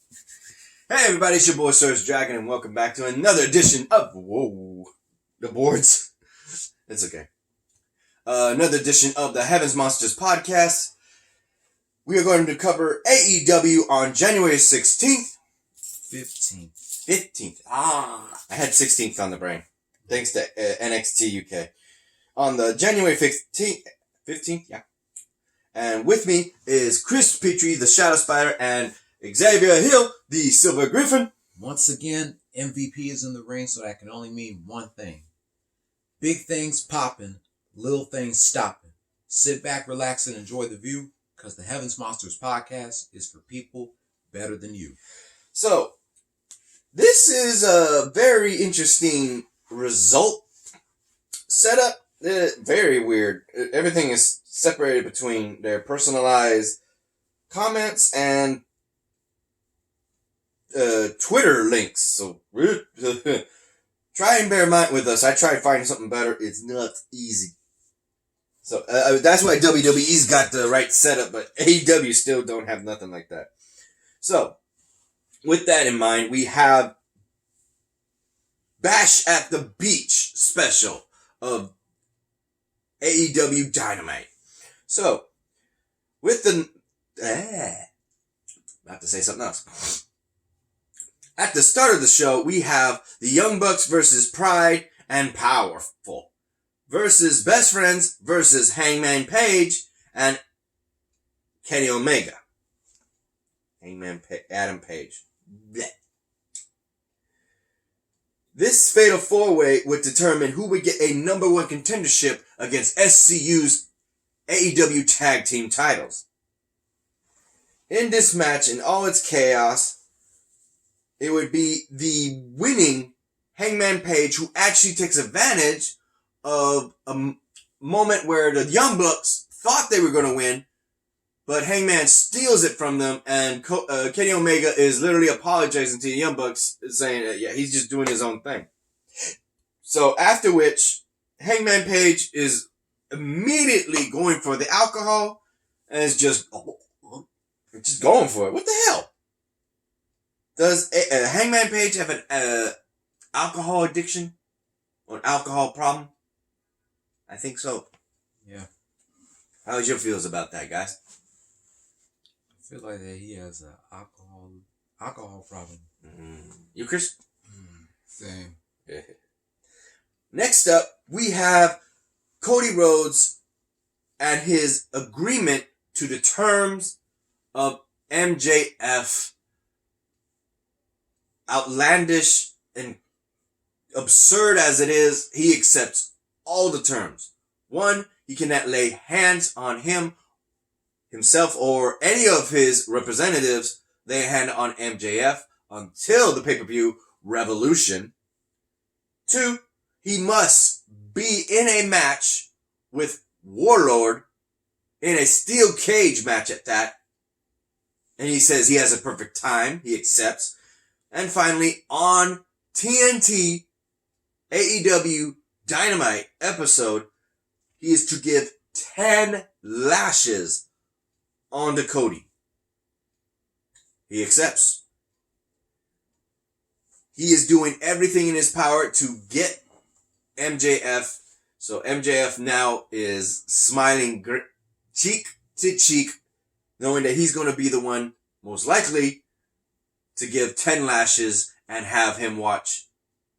Hey everybody, it's your boy SergDragon, and welcome back to another edition of the boards. It's okay. Another edition of the Heavens Monsters podcast. We are going to cover AEW on January 16th. 15th. I had 16th on the brain. Thanks to NXT UK. On the January 15th, yeah. And with me is Chris Pitre, the Shadow Spider, and Xavier Hill, the Silver Griffin. Once again, MVP is in the ring, so that can only mean one thing. Big things popping, little things stopping. Sit back, relax, and enjoy the view, because the Heavens Monsters podcast is for people better than you. So, this is a very interesting result setup. Very weird. Everything is separated between their personalized comments and Twitter links. So try and bear in mind with us. I tried finding something better. It's not easy. So that's why WWE's got the right setup, but AEW still don't have nothing like that. So with that in mind, we have Bash at the Beach special of AEW Dynamite. So with the I have to say something else. At the start of the show, we have the Young Bucks versus Pride and Powerful versus Best Friends versus Hangman Page and Kenny Omega. Adam Page. Blech. This fatal four-way would determine who would get a number one contendership against SCU's AEW Tag Team titles. In this match, in all its chaos, it would be the winning Hangman Page who actually takes advantage of a moment where the Young Bucks thought they were going to win, but Hangman steals it from them, and Kenny Omega is literally apologizing to the Young Bucks, saying that, yeah, he's just doing his own thing. So after which, Hangman Page is immediately going for the alcohol, and is just going for it. What the hell? Does Hangman Page have an alcohol addiction or an alcohol problem? I think so. Yeah. How's your feels about that, guys? I feel like that he has an alcohol problem. You, Chris? Same. Next up, we have Cody Rhodes and his agreement to the terms of MJF. Outlandish and absurd as it is, he accepts all the terms. 1, he cannot lay hands on himself or any of his representatives lay a hand on MJF until the pay-per-view Revolution. 2, he must be in a match with Warlord in a steel cage match at that. And he says he has a perfect time. He accepts. And finally, on TNT AEW Dynamite episode, he is to give 10 lashes on to Cody. He accepts. He is doing everything in his power to get MJF. So MJF now is smiling cheek to cheek, knowing that he's going to be the one, most likely, to give 10 lashes and have him watch.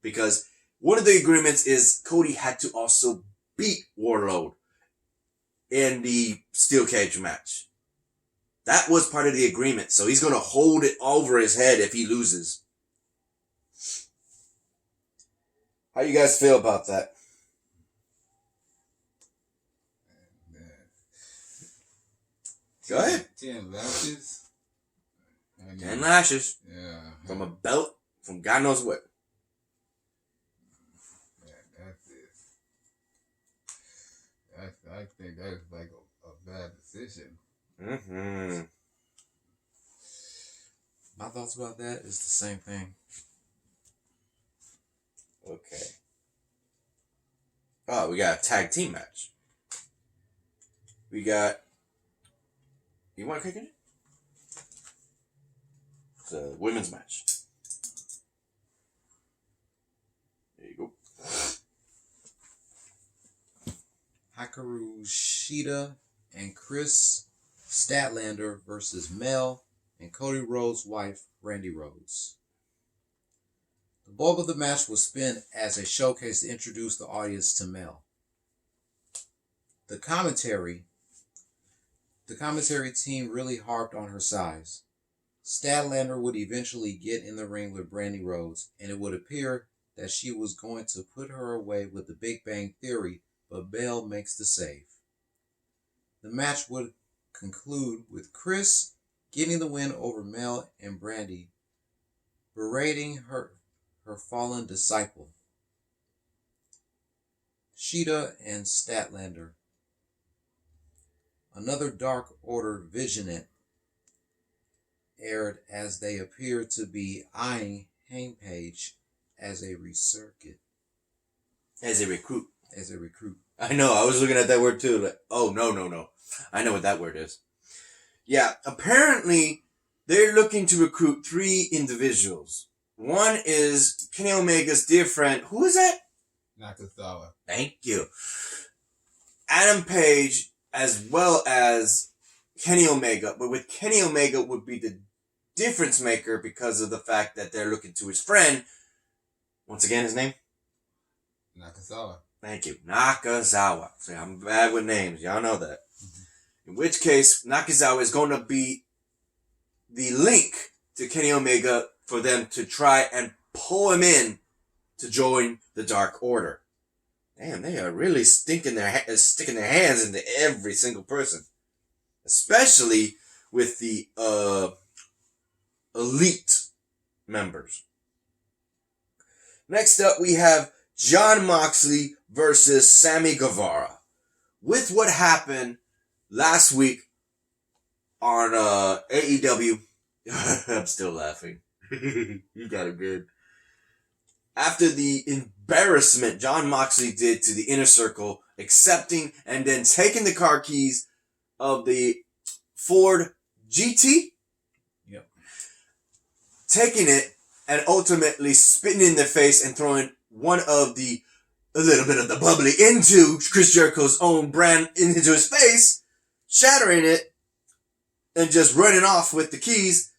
Because one of the agreements is Cody had to also beat Warlord in the steel cage match. That was part of the agreement. So he's going to hold it over his head if he loses. How you guys feel about that? Go ahead. 10 lashes. 10 lashes. Yeah. From a belt from God knows what. Yeah, that's it. I think that's like a bad decision. My thoughts about that is the same thing. Okay. Oh, we got a tag team match. We got... You want to kick it? It's a women's match. There you go. Hikaru Shida and Chris Statlander versus Mel and Cody Rhodes' wife, Randy Rhodes. The bulk of the match was spent as a showcase to introduce the audience to Mel. The commentary team really harped on her size. Statlander would eventually get in the ring with Randy Rhodes, and it would appear that she was going to put her away with the Big Bang Theory, but Mel makes the save. The match would conclude with Chris getting the win over Mel and Brandy, berating her fallen disciple. Shida and Statlander. Another Dark Order Visionette aired as they appeared to be eyeing Hangpage as a recruit. As a recruit. As a recruit. I know, I was looking at that word too. Like, oh, no. I know what that word is. Yeah, apparently they're looking to recruit 3 individuals. One is Kenny Omega's dear friend. Who is that? Nakazawa. Thank you. Adam Page, as well as Kenny Omega. But with Kenny Omega would be the difference maker because of the fact that they're looking to his friend. Once again, his name? Nakazawa. Thank you. Nakazawa. See, I'm bad with names. Y'all know that. In which case, Nakazawa is going to be the link to Kenny Omega for them to try and pull him in to join the Dark Order. Damn, they are really sticking their hands into every single person. Especially with the elite members. Next up, we have Jon Moxley versus Sammy Guevara. With what happened last week on AEW, I'm still laughing. You got it good. After the embarrassment Jon Moxley did to the Inner Circle, accepting and then taking the car keys of the Ford GT, taking it and ultimately spitting in their face and throwing a little bit of the bubbly into Chris Jericho's own brand into his face, shattering it, and just running off with the keys.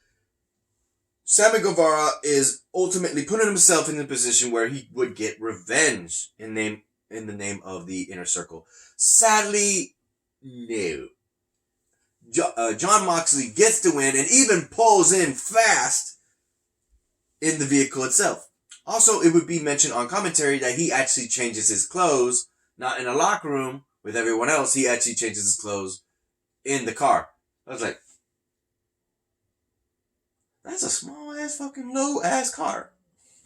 Sammy Guevara is ultimately putting himself in a position where he would get revenge in the name of the Inner Circle. Sadly, no. Jon Moxley gets the win and even pulls in fast in the vehicle itself. Also, it would be mentioned on commentary that he actually changes his clothes, not in a locker room with everyone else. He actually changes his clothes in the car. I was like, that's a small-ass fucking low-ass car.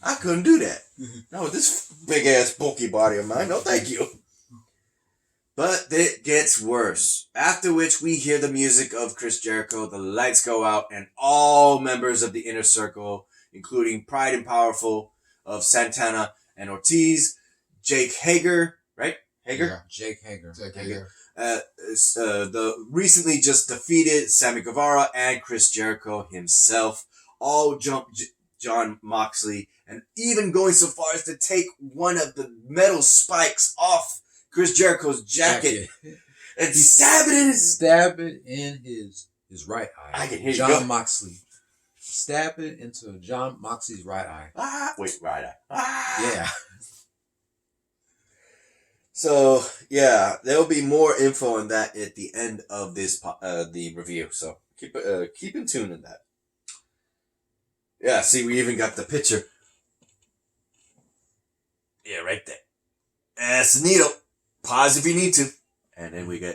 I couldn't do that. Not with this big-ass bulky body of mine. No, thank you. But it gets worse. After which we hear the music of Chris Jericho, the lights go out, and all members of the Inner Circle, including Pride and Powerful of Santana and Ortiz, Jake Hager, right? Hager? Yeah. Jake Hager. The recently just defeated Sammy Guevara and Chris Jericho himself all jump Jon Moxley, and even going so far as to take one of the metal spikes off Chris Jericho's jacket and stab it in his right eye. I can hear Jon Moxley. Stab it into Jon Moxley's right eye. Right eye. Yeah. So, yeah, there'll be more info on that at the end of this the review. So, keep in tune in that. Yeah, see, we even got the picture. Yeah, right there. That's the needle. Pause if you need to. And then here we go.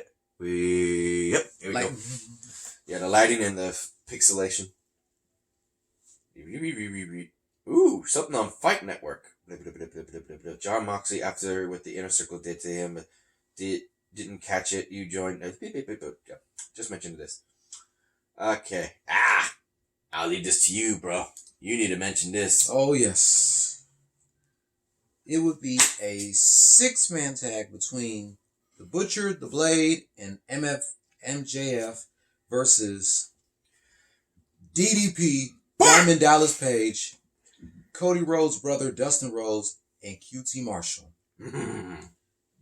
Yeah, the lighting and the pixelation. Ooh, something on Fight Network. Jon Moxley, after what the Inner Circle did to him, didn't catch it. You joined. Just mentioned this. Okay. I'll leave this to you, bro. You need to mention this. Oh, yes. It would be a 6-man tag between the Butcher, the Blade, and MJF versus DDP, Diamond Dallas Page, Cody Rhodes' brother Dustin Rhodes, and QT Marshall.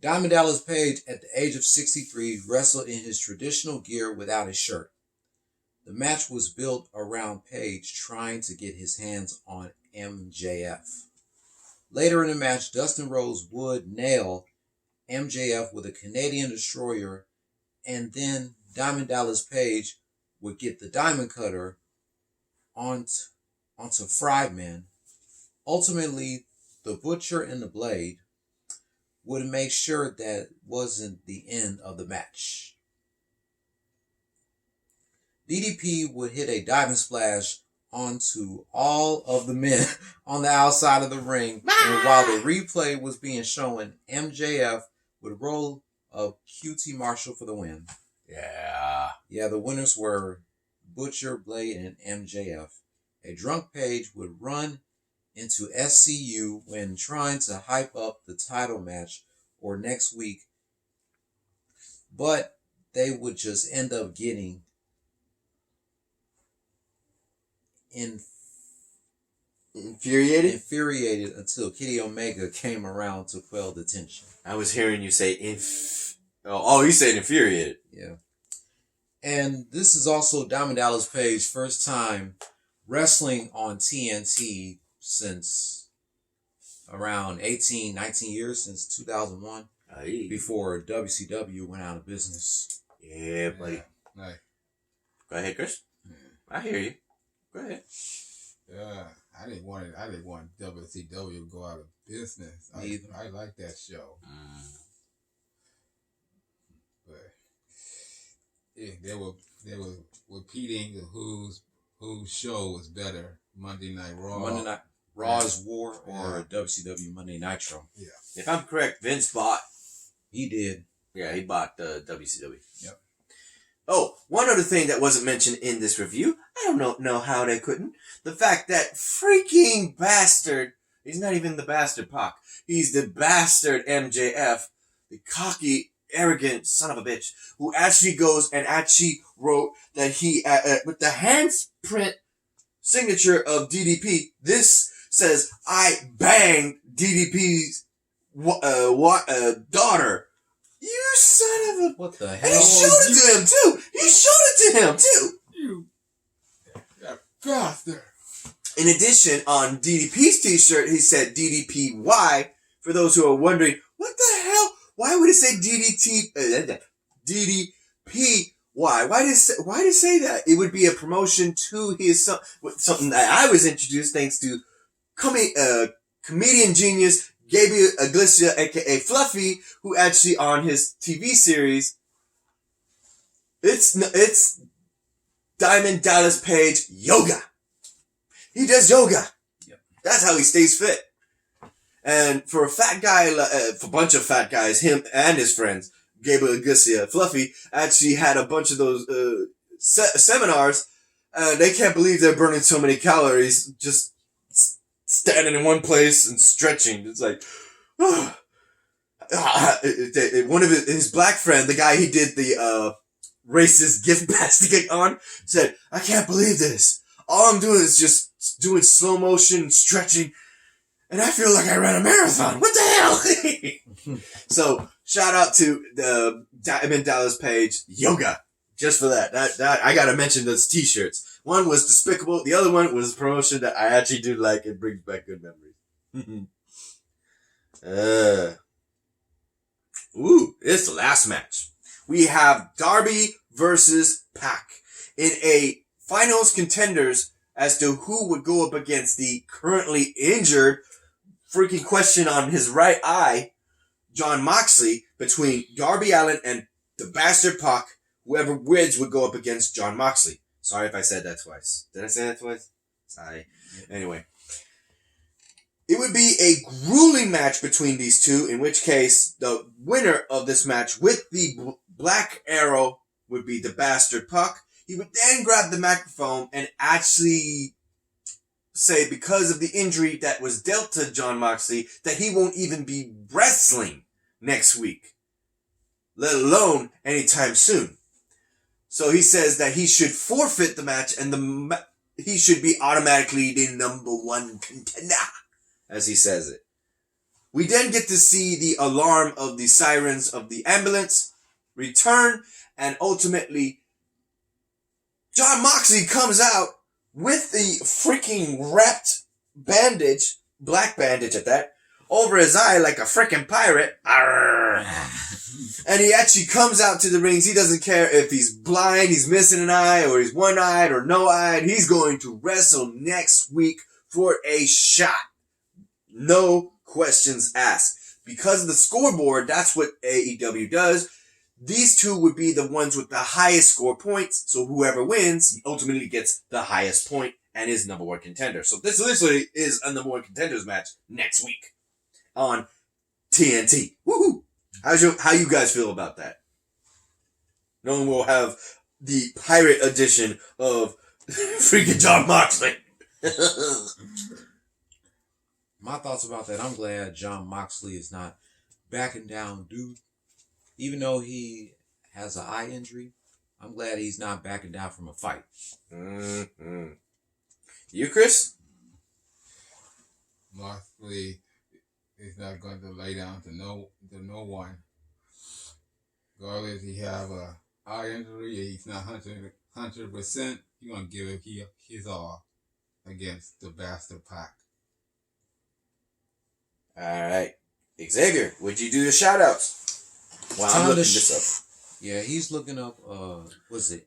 Diamond Dallas Page, at the age of 63, wrestled in his traditional gear without a shirt. The match was built around Page trying to get his hands on MJF. Later in the match, Dustin Rhodes would nail MJF with a Canadian Destroyer, and then Diamond Dallas Page would get the Diamond Cutter onto Friedman. Ultimately, the Butcher and the Blade would make sure that wasn't the end of the match. DDP would hit a diving splash onto all of the men on the outside of the ring, and while the replay was being shown, MJF would roll up QT Marshall for the win. Yeah, the winners were Butcher, Blade, and MJF. A drunk Page would run into SCU when trying to hype up the title match or next week, but they would just end up getting infuriated until Kenny Omega came around to quell the tension. I was hearing you say you said infuriated. Yeah. And this is also Diamond Dallas Page's first time wrestling on TNT since around 19 years, since 2001, before WCW went out of business. Yeah, buddy. Nice. Go ahead, Chris. I hear you. Go ahead. Yeah, I didn't want WCW to go out of business. I like that show. But yeah, they were repeating whose show was better, Monday Night Raw. Monday Night Raw's War or WCW Monday Nitro. Yeah. If I'm correct, Vince bought. He did. Yeah, he bought WCW. Yep. Oh, one other thing that wasn't mentioned in this review, I don't know how they couldn't. The fact that freaking bastard, he's not even the bastard Pac, he's the bastard MJF, the cocky, arrogant son of a bitch, who actually goes and actually wrote that he, with the handprint signature of DDP, this says, I banged DDP's daughter. You son of a... What the hell? And he showed it to him, too. You bastard. In addition, on DDP's t-shirt, he said DDPY. For those who are wondering, what the hell? Why would it say DDPY? Why did it say that? It would be a promotion to his son. Something that I was introduced thanks to comedian genius Xavier Hill, aka Fluffy, who actually on his TV series, it's Diamond Dallas Page Yoga. He does yoga. Yep. That's how he stays fit. And for a fat guy, for a bunch of fat guys, him and his friends, Gabriel Garcia, Fluffy, actually had a bunch of those seminars, and they can't believe they're burning so many calories just standing in one place and stretching. It's like, one of his black friend, the guy he did the racist gift basket on, said, I can't believe this. All I'm doing is just doing slow motion stretching, and I feel like I ran a marathon. What the hell? So, shout out to the Diamond Dallas Page Yoga. Just for that. That I gotta mention those t-shirts. One was despicable. The other one was a promotion that I actually do like. It brings back good memories. It's the last match. We have Darby versus Pac in a finals contenders as to who would go up against the currently injured freaking question on his right eye, Jon Moxley, between Darby Allin and the bastard Pac. Whoever wins would go up against Jon Moxley. Sorry if I said that twice. Did I say that twice? Sorry. Anyway. It would be a grueling match between these two, in which case the winner of this match with the black arrow would be the bastard Pac. He would then grab the microphone and actually say, because of the injury that was dealt to Jon Moxley, that he won't even be wrestling next week, let alone anytime soon. So he says that he should forfeit the match, and he should be automatically the number one contender, as he says it. We then get to see the alarm of the sirens of the ambulance return, and ultimately, Jon Moxley comes out with the freaking wrapped bandage, black bandage at that, over his eye like a freaking pirate. Arrgh. And he actually comes out to the rings. He doesn't care if he's blind, he's missing an eye, or he's one-eyed or no-eyed. He's going to wrestle next week for a shot. No questions asked. Because of the scoreboard, that's what AEW does. These two would be the ones with the highest score points. So whoever wins ultimately gets the highest point and is number one contender. So this literally is a number one contenders match next week on TNT. Woohoo! How you guys feel about that? Knowing we'll have the pirate edition of freaking Jon Moxley. My thoughts about that, I'm glad Jon Moxley is not backing down, dude. Even though he has an eye injury, I'm glad he's not backing down from a fight. Mm-hmm. You, Chris? Moxley is not going to lay down to no one. Regardless, he have a eye injury, he's not 100%. He's going to give it his all against the bastard Pac. All right. Xavier, would you do the shout-outs? Well, I'm looking this up. Yeah, he's looking up, what's it,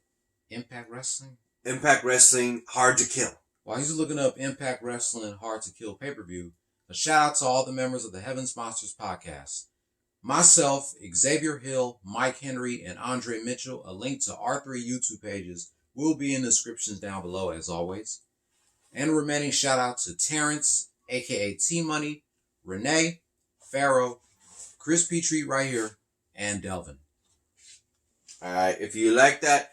Impact Wrestling? Impact Wrestling, Hard to Kill. While he's looking up Impact Wrestling Hard to Kill pay-per-view, a shout-out to all the members of the Heavens Monsters podcast. Myself, Xavier Hill, Mike Henry, and Andre Mitchell. A link to our 3 YouTube pages will be in the descriptions down below, as always. And a remaining shout-out to Terrence, a.k.a. T-Money, Renee, Pharaoh, Chris Pitre right here, and Delvin. All right. If you like that,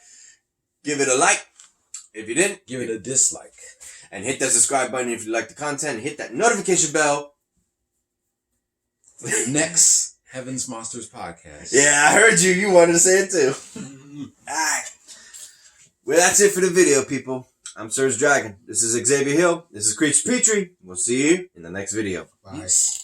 give it a like. If you didn't, Give it a dislike. and hit that subscribe button if you like the content. Hit that notification bell. For the next Heavens Monsters podcast. Yeah, I heard you. You wanted to say it too. All right. Well, that's it for the video, people. I'm SergDragon. This is Xavier Hill. This is Chris Pitre. We'll see you in the next video. Bye. Peace.